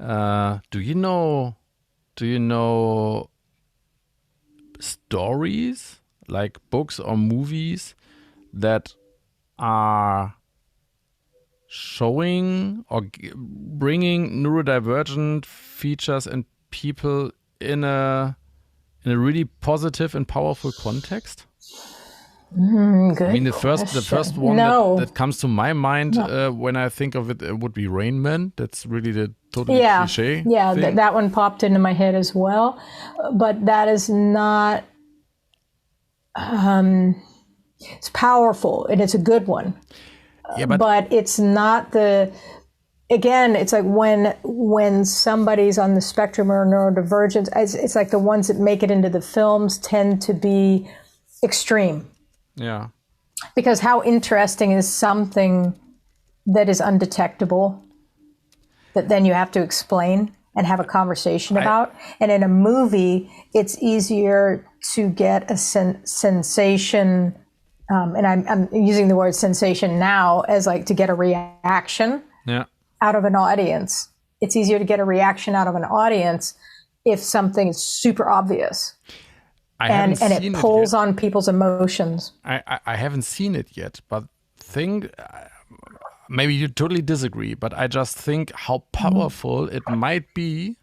Do you know? Do you know stories like books or movies that are showing or bringing neurodivergent features in people in a really positive and powerful context? Good I mean, the question. first one No. that comes to my mind No. when I think of it would be Rain Man. That's really the totally Yeah, cliche yeah, thing. that one popped into my head as well. But that is not, it's powerful and it's a good one. Yeah, But it's not again, it's like when somebody's on the spectrum or neurodivergent, it's like the ones that make it into the films tend to be extreme. yeah. Because how interesting is something that is undetectable that then you have to explain and have a conversation about? And in a movie, it's easier to get a sensation, and I'm using the word sensation now as like to get a reaction Yeah. out of an audience. It's easier to get a reaction out of an audience if something is super obvious. And it pulls on people's emotions. I haven't seen it yet, but maybe you totally disagree, but I just think how powerful it might be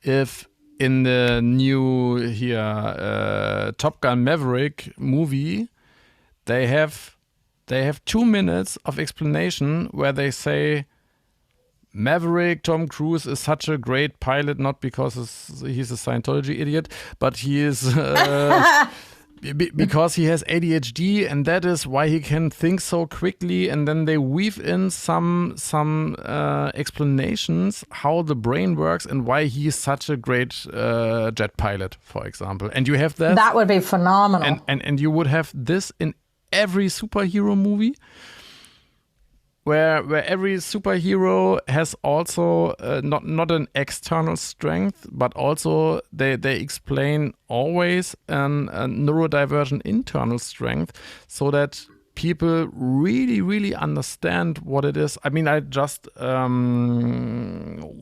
if in the new Top Gun Maverick movie they have 2 minutes of explanation where they say Maverick, Tom Cruise, is such a great pilot, not because he's a Scientology idiot, but he is because he has ADHD, and that is why he can think so quickly. And then they weave in some explanations how the brain works and why he is such a great jet pilot, for example. And you have that. That would be phenomenal. And you would have this in every superhero movie. Where every superhero has also not an external strength, but also they explain always a neurodivergent internal strength, so that people really understand what it is. I mean, I just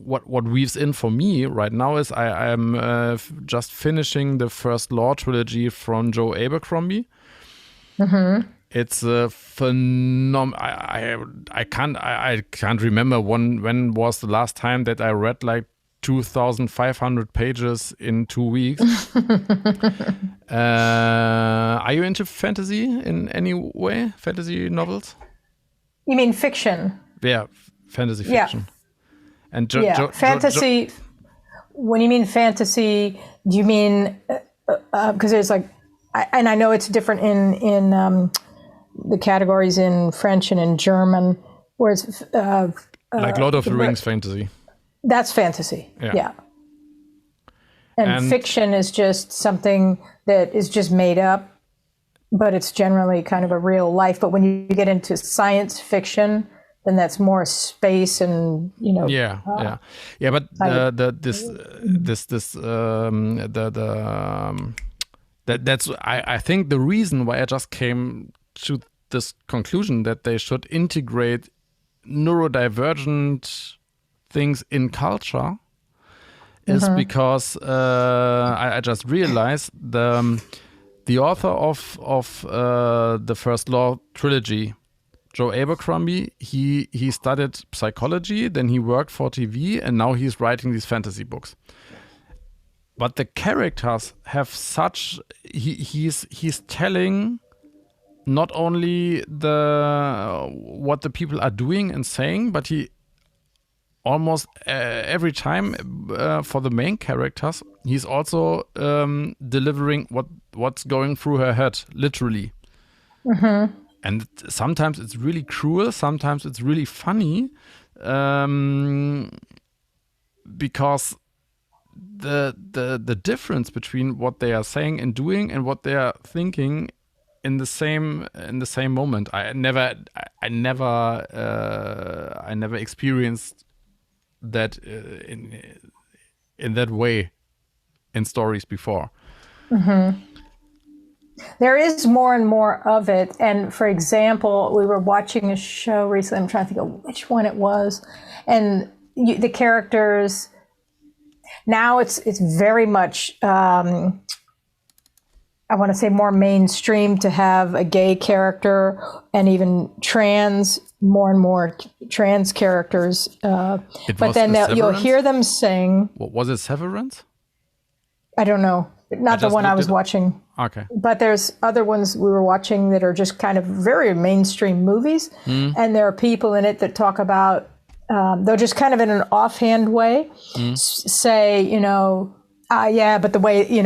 what weaves in for me right now is I am just finishing the first Law trilogy from Joe Abercrombie. Mm-hmm. It's a phenomenal. I can't remember when was the last time that I read like 2,500 pages in 2 weeks. Are you into fantasy in any way? Fantasy novels? You mean fiction? Yeah, fantasy fiction. Yeah. And fantasy. When you mean fantasy, do you mean because there's like, and I know it's different in the categories in French and in German, where it's like Lord of the Rings fantasy. That's fantasy, yeah. And fiction is just something that is just made up, but it's generally kind of a real life. But when you get into science fiction, then that's more space and But that's I think the reason why I just came to this conclusion that they should integrate neurodivergent things in culture is because I just realized the author of the first Law trilogy, Joe Abercrombie, he studied psychology, then he worked for TV, and now he's writing these fantasy books. But the characters have such he's telling not only what the people are doing and saying, but he almost every time for the main characters, he's also delivering what's going through her head, literally. Mm-hmm. And sometimes it's really cruel, sometimes it's really funny, because the difference between what they are saying and doing and what they are thinking in the same moment. I never experienced that in that way in stories before. Mm-hmm. There is more and more of it. And for example, we were watching a show recently, I'm trying to think of which one it was, and the characters now it's very much I want to say more mainstream to have a gay character and even more and more trans characters. But then you'll hear them sing. What was it, Severance? I don't know. Not the one I was watching. Okay. But there's other ones we were watching that are just kind of very mainstream movies. And there are people in it that talk about, they'll just kind of in an offhand way say, yeah, but the way, in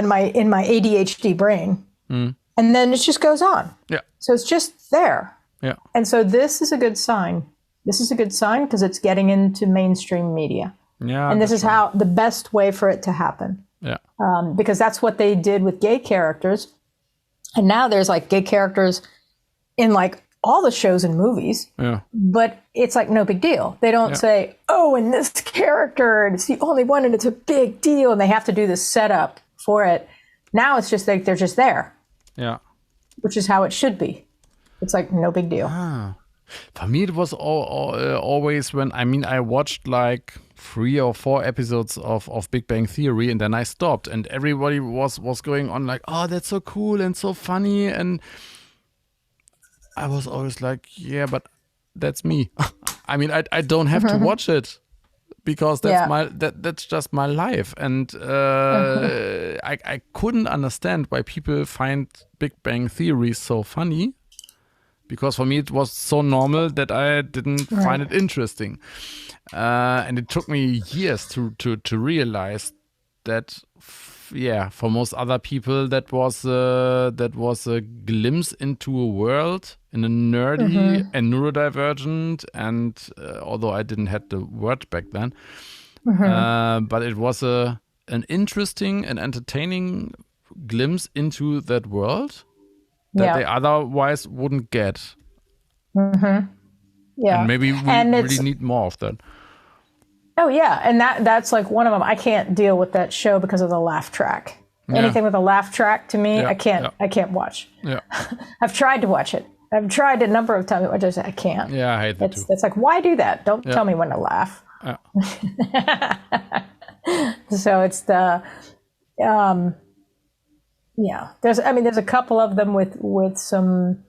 my ADHD brain. And then it just goes on. Yeah. So it's just there. Yeah. And so this is a good sign. This is a good sign because it's getting into mainstream media. Yeah. And this is how the best way for it to happen. Yeah. Because that's what they did with gay characters. And now there's like gay characters in like all the shows and movies. Yeah. But it's like no big deal. They don't say, oh, and this character, and it's the only one, and it's a big deal. And they have to do this setup for it. Now it's just like they're just there. Yeah. Which is how it should be. It's like no big deal. For me, it was always when, I watched like 3 or 4 episodes of Big Bang Theory, and then I stopped, and everybody was going on like, oh, that's so cool and so funny, and I was always like, yeah, but that's me. I don't have to watch it because that's that's just my life, and I couldn't understand why people find Big Bang Theory so funny. Because for me, it was so normal that I didn't find it interesting. And it took me years to realize that, for most other people, that was a glimpse into a world in a nerdy and neurodivergent. And although I didn't have the word back then, but it was an interesting and entertaining glimpse into that world that they otherwise wouldn't get. Yeah. And maybe we really need more of that. Oh, yeah. And that's like one of them. I can't deal with that show because of the laugh track. Yeah. Anything with a laugh track to me, I can't watch. Yeah. I've tried to watch it. I've tried a number of times. I can't. Yeah, I hate that too. It's like, why do that? Don't tell me when to laugh. Yeah. So it's the... there's a couple of them with some,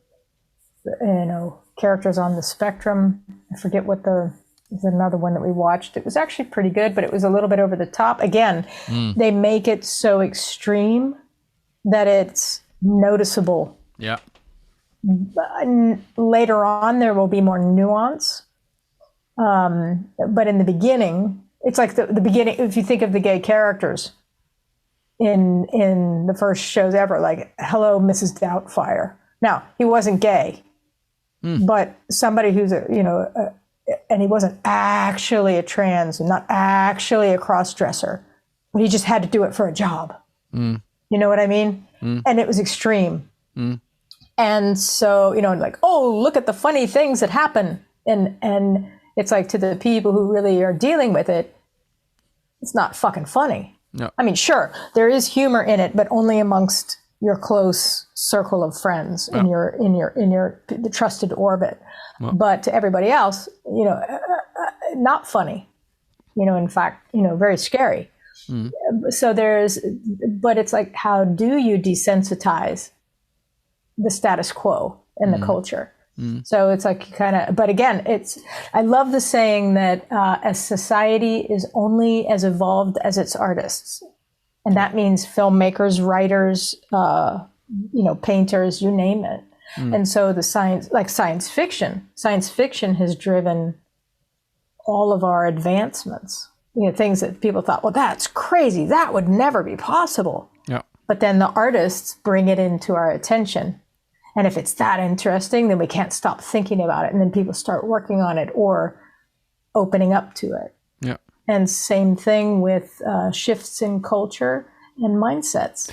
characters on the spectrum. I forget there's another one that we watched. It was actually pretty good, but it was a little bit over the top. Again, they make it so extreme that it's noticeable. Yeah. Later on, there will be more nuance. But in the beginning, it's like the beginning, if you think of the gay characters, in the first shows ever, like Hello, Mrs. Doubtfire. Now, he wasn't gay, but somebody who's and he wasn't actually a trans and not actually a cross-dresser, but he just had to do it for a job. You know what I mean? And it was extreme. And so, like, oh, look at the funny things that happen. And it's like, to the people who really are dealing with it, it's not fucking funny. No. Sure, there is humor in it, but only amongst your close circle of friends in your the trusted orbit. Well. But to everybody else, not funny. In fact, very scary. So but it's like, how do you desensitize the status quo in the culture? So it's like but again, I love the saying that a society is only as evolved as its artists. And that means filmmakers, writers, painters, you name it. And so science fiction has driven all of our advancements, things that people thought, well, that's crazy. That would never be possible. Yeah. But then the artists bring it into our attention. And if it's that interesting, then we can't stop thinking about it. And then people start working on it or opening up to it. Yeah. And same thing with shifts in culture and mindsets.